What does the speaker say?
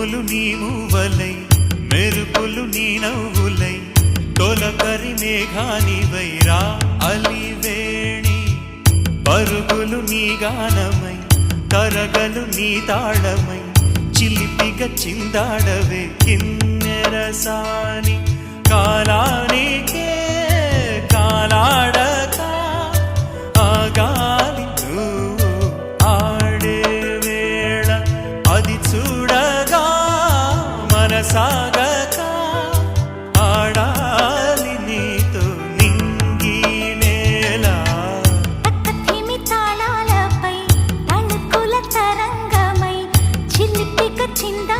ఉరుములు నీ మూవలై మెరుపులు నీ నవ్వులై తొలకరి మేఘానివై రా అలివేణి పరుగులు నీ గానమై తరగలు నీ తాళమై చిలిపిగా చిందాడవే కిన్నెరసాని కాలానికే కాలాడక ఆగాలి నువ్వు ఆడే వేళ అది చూడగా మనసాగక ఆడాలి నీతో నింగి నేల తక్కతిమి తాళాలపై తణుకుల తరంగమై చిలిపిక చిందా